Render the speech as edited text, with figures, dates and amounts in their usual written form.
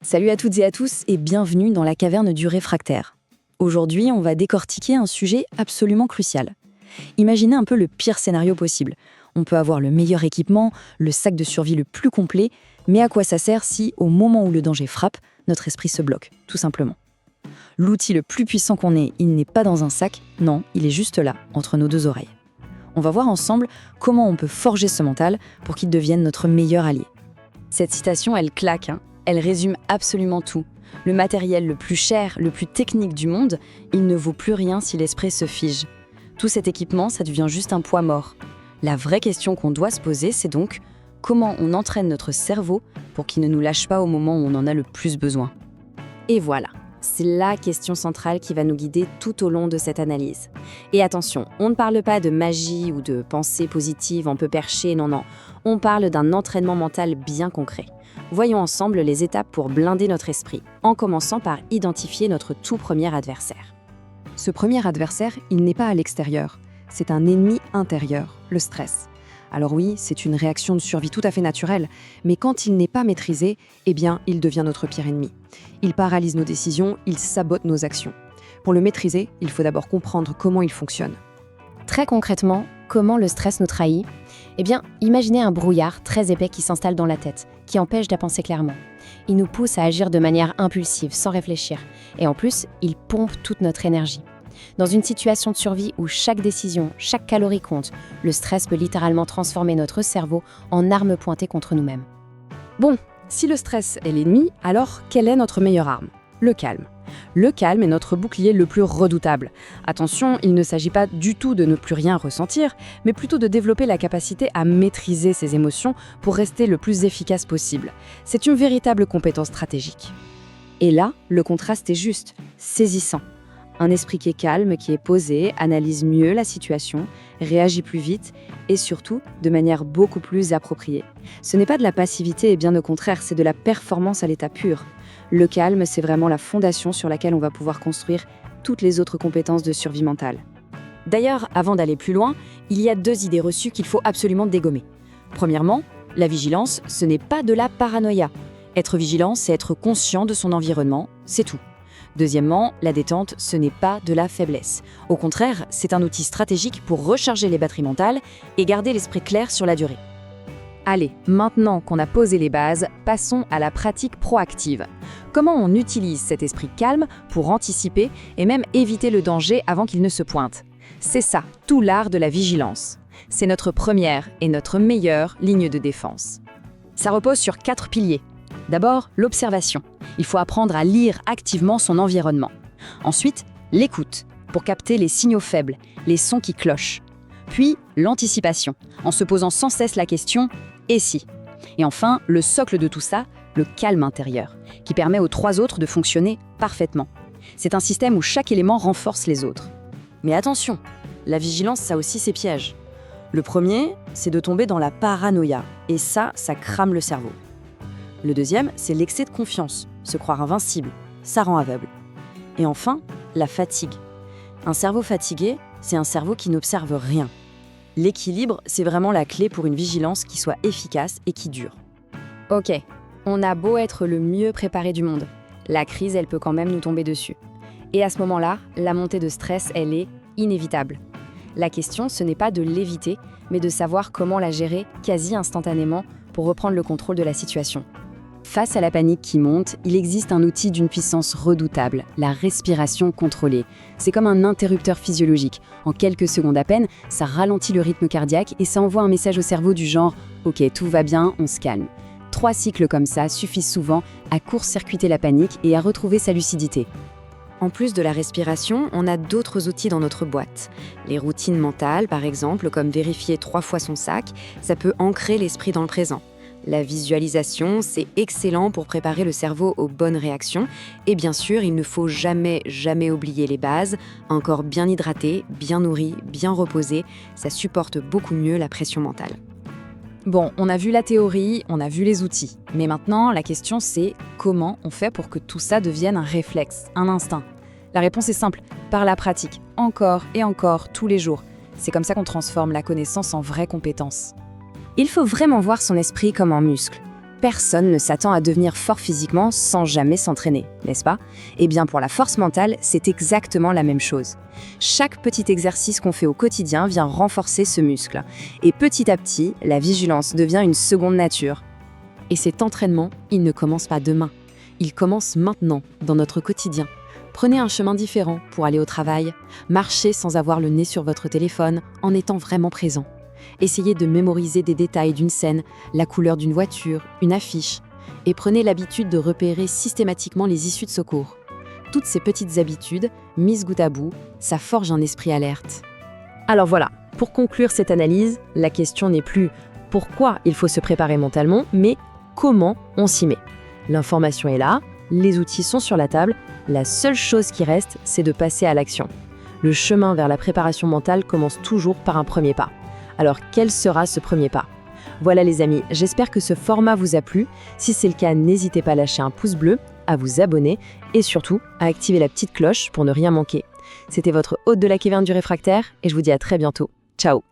Salut à toutes et à tous et bienvenue dans la caverne du réfractaire. Aujourd'hui, on va décortiquer un sujet absolument crucial. Imaginez un peu le pire scénario possible. On peut avoir le meilleur équipement, le sac de survie le plus complet, mais à quoi ça sert si, au moment où le danger frappe, notre esprit se bloque, tout simplement. L'outil le plus puissant qu'on ait, il n'est pas dans un sac, non, il est juste là, entre nos deux oreilles. On va voir ensemble comment on peut forger ce mental pour qu'il devienne notre meilleur allié. Cette citation, elle claque, Elle résume absolument tout. Le matériel le plus cher, le plus technique du monde, il ne vaut plus rien si l'esprit se fige. Tout cet équipement, ça devient juste un poids mort. La vraie question qu'on doit se poser, c'est donc comment on entraîne notre cerveau pour qu'il ne nous lâche pas au moment où on en a le plus besoin. Et voilà, c'est la question centrale qui va nous guider tout au long de cette analyse. Et attention, on ne parle pas de magie ou de pensée positive un peu perchée, non. On parle d'un entraînement mental bien concret. Voyons ensemble les étapes pour blinder notre esprit, en commençant par identifier notre tout premier adversaire. Ce premier adversaire, il n'est pas à l'extérieur, c'est un ennemi intérieur, le stress. Alors oui, c'est une réaction de survie tout à fait naturelle, mais quand il n'est pas maîtrisé, eh bien, il devient notre pire ennemi. Il paralyse nos décisions, il sabote nos actions. Pour le maîtriser, il faut d'abord comprendre comment il fonctionne. Très concrètement, comment le stress nous trahit ? Eh bien, imaginez un brouillard très épais qui s'installe dans la tête, qui empêche de penser clairement. Il nous pousse à agir de manière impulsive, sans réfléchir. Et en plus, il pompe toute notre énergie. Dans une situation de survie où chaque décision, chaque calorie compte, le stress peut littéralement transformer notre cerveau en arme pointée contre nous-mêmes. Bon, si le stress est l'ennemi, alors quelle est notre meilleure arme ? Le calme. Le calme est notre bouclier le plus redoutable. Attention, il ne s'agit pas du tout de ne plus rien ressentir, mais plutôt de développer la capacité à maîtriser ses émotions pour rester le plus efficace possible. C'est une véritable compétence stratégique. Et là, le contraste est juste, saisissant. Un esprit qui est calme, qui est posé, analyse mieux la situation, réagit plus vite et surtout de manière beaucoup plus appropriée. Ce n'est pas de la passivité et bien au contraire, c'est de la performance à l'état pur. Le calme, c'est vraiment la fondation sur laquelle on va pouvoir construire toutes les autres compétences de survie mentale. D'ailleurs, avant d'aller plus loin, il y a 2 idées reçues qu'il faut absolument dégommer. Premièrement, la vigilance, ce n'est pas de la paranoïa. Être vigilant, c'est être conscient de son environnement, c'est tout. Deuxièmement, la détente, ce n'est pas de la faiblesse. Au contraire, c'est un outil stratégique pour recharger les batteries mentales et garder l'esprit clair sur la durée. Allez, maintenant qu'on a posé les bases, passons à la pratique proactive. Comment on utilise cet esprit calme pour anticiper et même éviter le danger avant qu'il ne se pointe ? C'est ça, tout l'art de la vigilance. C'est notre première et notre meilleure ligne de défense. Ça repose sur 4 piliers. D'abord, l'observation. Il faut apprendre à lire activement son environnement. Ensuite, l'écoute, pour capter les signaux faibles, les sons qui clochent. Puis, l'anticipation, en se posant sans cesse la question « et si ?» Et enfin, le socle de tout ça, le calme intérieur, qui permet aux 3 autres de fonctionner parfaitement. C'est un système où chaque élément renforce les autres. Mais attention, la vigilance, ça a aussi ses pièges. Le premier, c'est de tomber dans la paranoïa, et ça crame le cerveau. Le deuxième, c'est l'excès de confiance, se croire invincible, ça rend aveugle. Et enfin, la fatigue. Un cerveau fatigué, c'est un cerveau qui n'observe rien. L'équilibre, c'est vraiment la clé pour une vigilance qui soit efficace et qui dure. Ok, on a beau être le mieux préparé du monde. La crise, elle peut quand même nous tomber dessus. Et à ce moment-là, la montée de stress, elle est inévitable. La question, ce n'est pas de l'éviter, mais de savoir comment la gérer quasi instantanément pour reprendre le contrôle de la situation. Face à la panique qui monte, il existe un outil d'une puissance redoutable, la respiration contrôlée. C'est comme un interrupteur physiologique. En quelques secondes à peine, ça ralentit le rythme cardiaque et ça envoie un message au cerveau du genre « Ok, tout va bien, on se calme ». 3 cycles comme ça suffisent souvent à court-circuiter la panique et à retrouver sa lucidité. En plus de la respiration, on a d'autres outils dans notre boîte. Les routines mentales, par exemple, comme vérifier 3 fois son sac, ça peut ancrer l'esprit dans le présent. La visualisation, c'est excellent pour préparer le cerveau aux bonnes réactions. Et bien sûr, il ne faut jamais oublier les bases. Un corps bien hydraté, bien nourri, bien reposé, ça supporte beaucoup mieux la pression mentale. Bon, on a vu la théorie, on a vu les outils. Mais maintenant, la question c'est comment on fait pour que tout ça devienne un réflexe, un instinct ? La réponse est simple, par la pratique, encore et encore, tous les jours. C'est comme ça qu'on transforme la connaissance en vraie compétence. Il faut vraiment voir son esprit comme un muscle. Personne ne s'attend à devenir fort physiquement sans jamais s'entraîner, n'est-ce pas? Eh bien, pour la force mentale, c'est exactement la même chose. Chaque petit exercice qu'on fait au quotidien vient renforcer ce muscle. Et petit à petit, la vigilance devient une seconde nature. Et cet entraînement, il ne commence pas demain. Il commence maintenant, dans notre quotidien. Prenez un chemin différent pour aller au travail. Marchez sans avoir le nez sur votre téléphone, en étant vraiment présent. Essayez de mémoriser des détails d'une scène, la couleur d'une voiture, une affiche. Et prenez l'habitude de repérer systématiquement les issues de secours. Toutes ces petites habitudes, mises bout à bout, ça forge un esprit alerte. Alors voilà, pour conclure cette analyse, la question n'est plus pourquoi il faut se préparer mentalement, mais comment on s'y met. L'information est là, les outils sont sur la table, la seule chose qui reste, c'est de passer à l'action. Le chemin vers la préparation mentale commence toujours par un premier pas. Alors quel sera ce premier pas? Voilà les amis, j'espère que ce format vous a plu. Si c'est le cas, n'hésitez pas à lâcher un pouce bleu, à vous abonner et surtout à activer la petite cloche pour ne rien manquer. C'était votre hôte de la caverne du réfractaire et je vous dis à très bientôt. Ciao!